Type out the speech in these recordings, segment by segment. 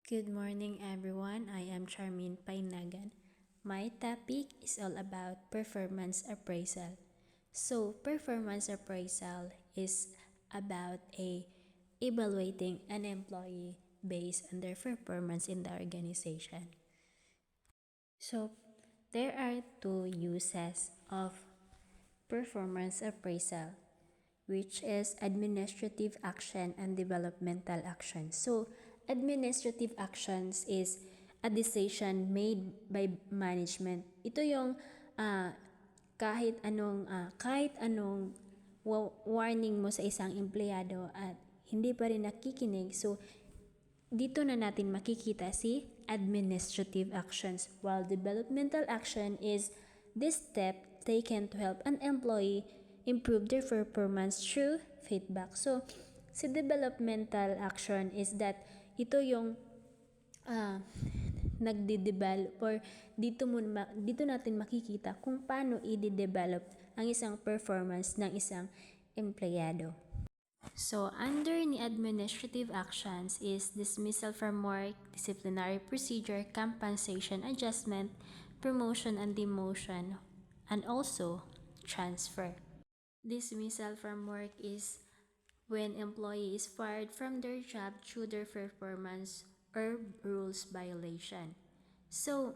Good morning, everyone. I am Charmin Painagan. My topic is all about performance appraisal. So, performance appraisal is about evaluating an employee based on their performance in the organization. So, there are two uses of performance appraisal, which is administrative action and developmental action. So, administrative actions is a decision made by management. Ito yung ah, kahit anong warning mo sa isang empleyado at hindi pa rin nakikinig. So, dito na natin makikita si administrative actions, while developmental action is this step taken to help an employee improve their performance through feedback. So, si developmental action is that ito yung uh, nagde-develop or dito natin makikita kung paano i-develop ang isang performance ng isang empleyado. So, under ni administrative actions is dismissal from work, disciplinary procedure, compensation adjustment, promotion and demotion, and also transfer. Dismissal from work is when employee is fired from their job through their performance or rules violation. So,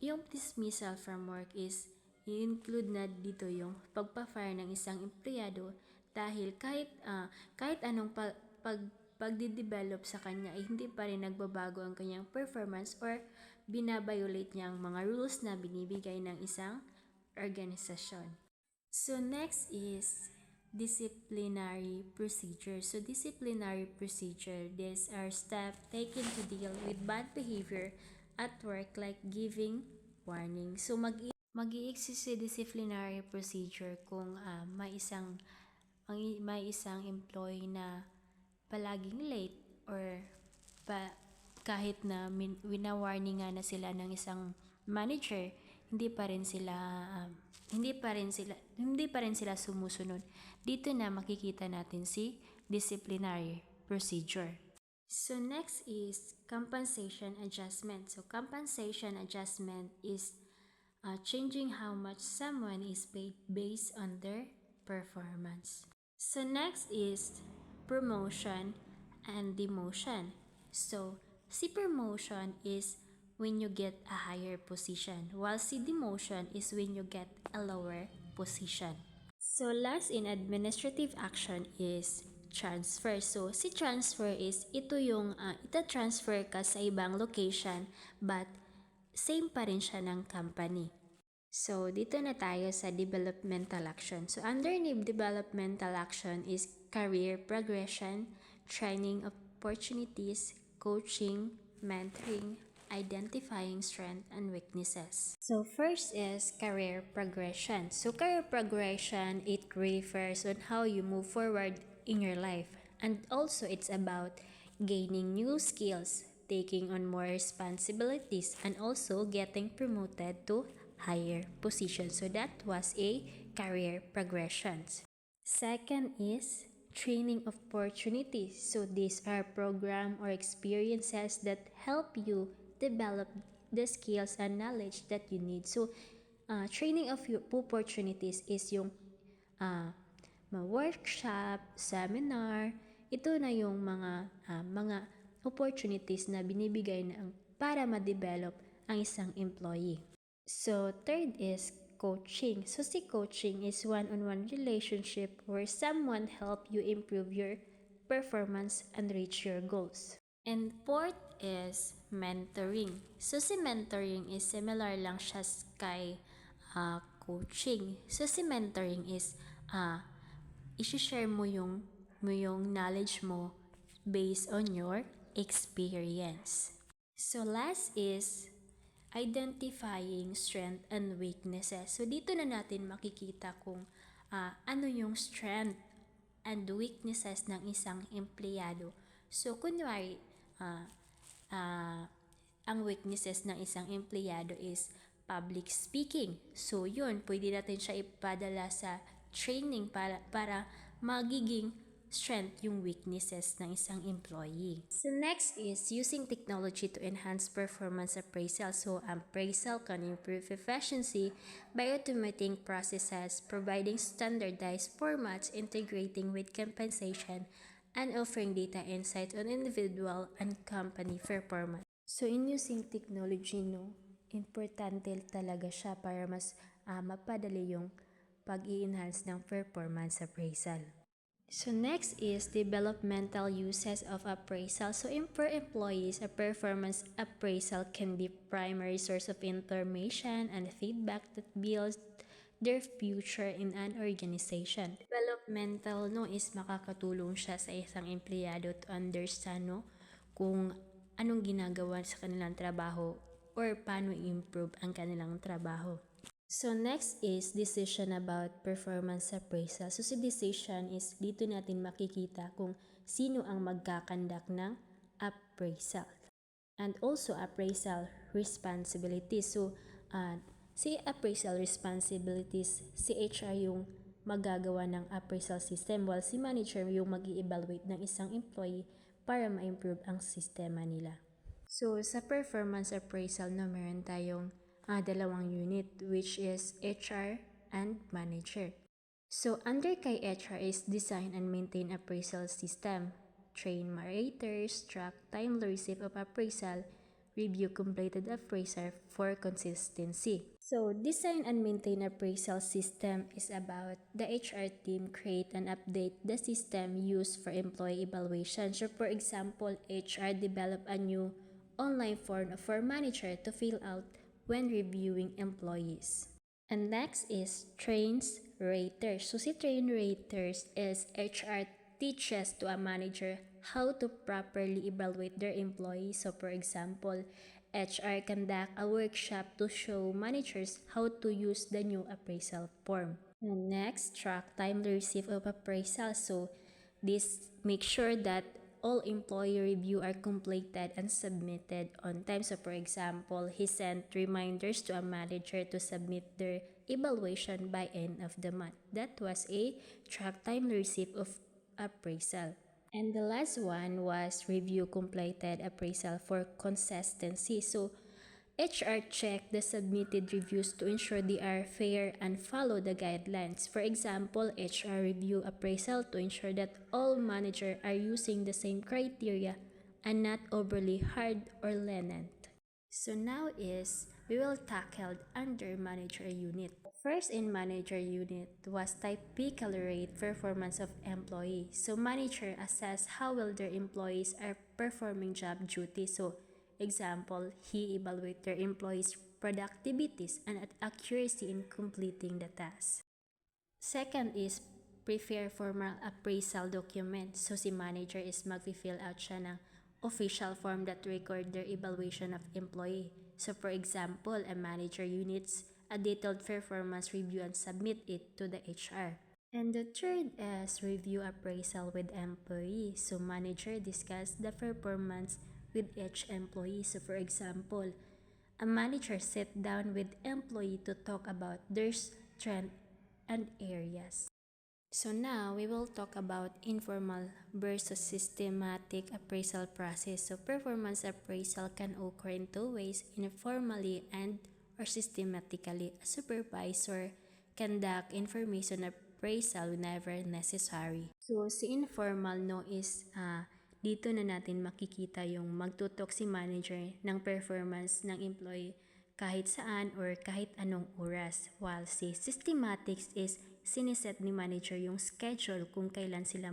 yung dismissal from work is i-include na dito yung pagpa-fire ng isang empleyado dahil kahit anong pagde-develop sa kanya ay hindi pa rin nagbabago ang kanyang performance or binabiolate niya ang mga rules na binibigay ng isang organisasyon. So next is disciplinary procedure. So disciplinary procedure, these are steps taken to deal with bad behavior at work like giving warning. So mag-i-exist si disciplinary procedure kung may isang employee na palaging late or kahit na wina-warning nga na sila ng isang manager, hindi pa rin sila sumusunod. Dito na makikita natin si disciplinary procedure. So next is compensation adjustment. So compensation adjustment is changing how much someone is paid based on their performance. So next is promotion and demotion. So si promotion is when you get a higher position, while si demotion is when you get a lower position. So last in administrative action is transfer. So si transfer is ito yung ita-transfer ka sa ibang location but same pa rin siya ng company. So dito na tayo sa developmental action. So under developmental action is career progression, training opportunities, coaching, mentoring, identifying strengths and weaknesses. So first is career progression. So career progression, it refers on how you move forward in your life. And also it's about gaining new skills, taking on more responsibilities, and also getting promoted to higher position. So that was a career progression. Second is training opportunities. So these are program or experiences that help you develop the skills and knowledge that you need. So training of opportunities is yung workshop, seminar, ito na yung mga opportunities na binibigay para ma-develop ang isang employee. So third is coaching. So si coaching is one-on-one relationship where someone help you improve your performance and reach your goals. And fourth is mentoring. So si mentoring is similar lang siya kay coaching. So si mentoring is i-share mo yung knowledge mo based on your experience. So last is identifying strength and weaknesses. So dito na natin makikita kung ano yung strength and weaknesses ng isang empleyado. So kunwari, ang weaknesses ng isang empleyado is public speaking. So yun, pwede natin siya ipadala sa training para magiging strength, yung weaknesses ng isang employee. So next is using technology to enhance performance appraisal. So appraisal can improve efficiency by automating processes, providing standardized formats, integrating with compensation, and offering data insights on individual and company performance. So in using technology, no, importante talaga siya para mas mapadali yung pag-i-enhance ng performance appraisal. So next is developmental uses of appraisal. So for employees, a performance appraisal can be primary source of information and feedback that builds their future in an organization. Developmental, no, is makakatulong siya sa isang empleyado to understand, no, kung anong ginagawa sa kanilang trabaho or paano i-improve ang kanilang trabaho. So next is decision about performance appraisal. So si decision is dito natin makikita kung sino ang magkakandak ng appraisal. And also appraisal responsibilities. So si appraisal responsibilities, si HR yung magagawa ng appraisal system while si manager yung mag-i-evaluate ng isang employee para ma-improve ang sistema nila. So sa performance appraisal na meron tayong dalawang unit which is HR and manager. So under kay HR is design and maintain appraisal system, train moderators, track timely receipt of appraisal, review completed appraisal for consistency. So design and maintain appraisal system is about the HR team create and update the system used for employee evaluation. So for example, HR develop a new online form for manager to fill out when reviewing employees. And next is trains raters. So si train raters is HR teaches to a manager how to properly evaluate their employees. So for example, HR conduct a workshop to show managers how to use the new appraisal form. And next, track timely receipt of appraisal. So this makes sure that all employee review are completed and submitted on time. So for example, he sent reminders to a manager to submit their evaluation by end of the month. That was a track timely receipt of appraisal. And the last one was review completed appraisal for consistency. So HR check the submitted reviews to ensure they are fair and follow the guidelines. For example, HR review appraisal to ensure that all managers are using the same criteria and not overly hard or lenient. So now is we will tackle under manager unit. First in manager unit was typical rate performance of employee. So manager assess how well their employees are performing job duties. So example, he evaluate their employees' productivities and accuracy in completing the task. Second is prepare formal appraisal document. So si manager is mag-fill out siya ng official form that record their evaluation of employee. So for example, a manager units a detailed performance review and submit it to the HR. And the third is review appraisal with employee. So manager discuss the performance with each employee. So for example, a manager sit down with employee to talk about their strength and areas. So now we will talk about informal versus systematic appraisal process. So performance appraisal can occur in two ways, informally and or systematically. A supervisor conduct information appraisal whenever necessary. So si informal, no, is dito na natin makikita yung magtutok si manager ng performance ng employee kahit saan or kahit anong oras. While si systematics is siniset ni manager yung schedule kung kailan sila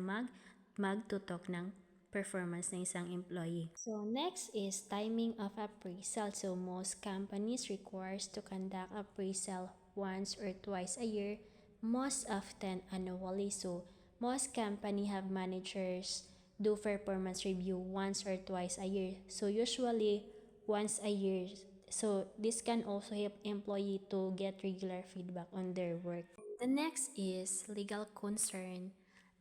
magtutok ng performance ng isang employee. So next is timing of appraisal. So most companies requires to conduct appraisal once or twice a year, most often annually. So most company have managers do performance review once or twice a year. So usually once a year. So this can also help employee to get regular feedback on their work. The next is legal concern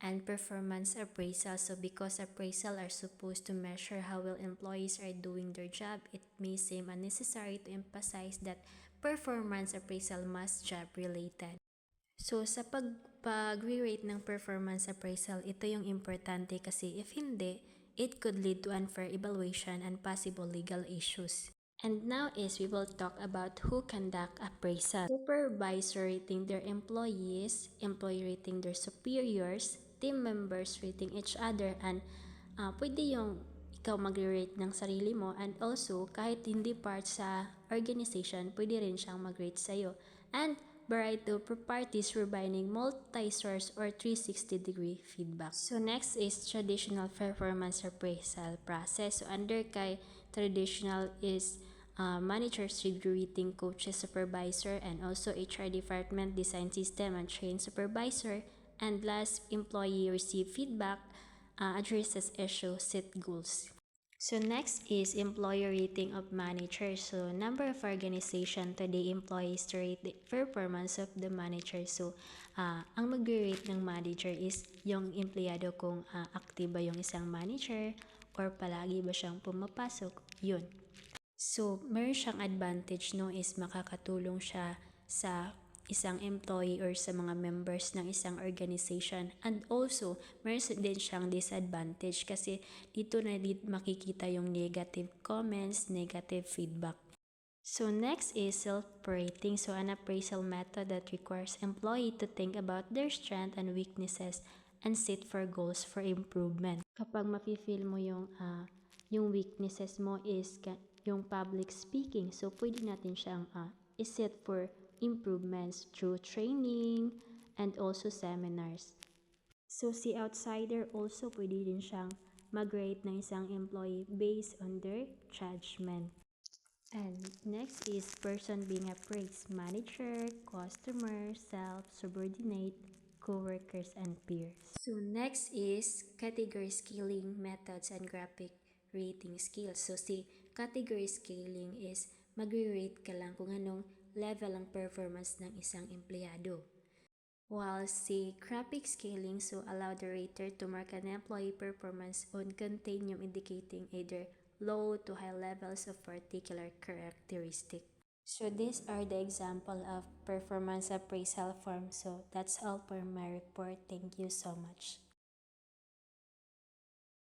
and performance appraisal. So because appraisal are supposed to measure how well employees are doing their job, it may seem unnecessary to emphasize that performance appraisal must job related. So sa pag re-rate ng performance appraisal, ito yung importante kasi if hindi, it could lead to unfair evaluation and possible legal issues. And now we will talk about who conduct appraisal. Supervisor rating their employees, employee rating their superiors, team members rating each other, and pwede yung ikaw mag-rate ng sarili mo, and also kahit hindi part sa organization, pwede rin siyang mag-rate sa'yo. And variety of parties providing multi-source or 360-degree feedback. So next is traditional performance appraisal process. So under kay traditional is managers review rating coaches supervisor, and also HR department design system and train supervisor, and last employee receive feedback, addresses issue, set goals. So next is employer rating of managers. So number of organization today employees to rate the performance of the manager. So ang mag-rate ng manager is yung empleyado kung active ba yung isang manager or palagi ba siyang pumapasok, yun. So meron siyang advantage no is makakatulong siya sa isang employee or sa mga members ng isang organization, and also meron din siyang disadvantage kasi dito na makikita yung negative comments, negative feedback. So next is self-rating. So an appraisal method that requires employee to think about their strengths and weaknesses and set for goals for improvement. Kapag mafe-feel mo yung weaknesses mo is yung public speaking, so pwede natin siyang iset for improvements through training and also seminars. So si outsider also pwede din siyang mag-rate ng isang employee based on their judgment. And next is person being appraised: manager, customer, self, subordinate, co-workers, and peers. So next is category scaling methods and graphic rating skills. So si category scaling is magre-rate ka lang kung anong level ang performance ng isang empleyado. While si graphic scaling, so allow the rater to mark an employee performance on continuum indicating either low to high levels of particular characteristic. So these are the example of performance appraisal form. So that's all for my report. Thank you so much.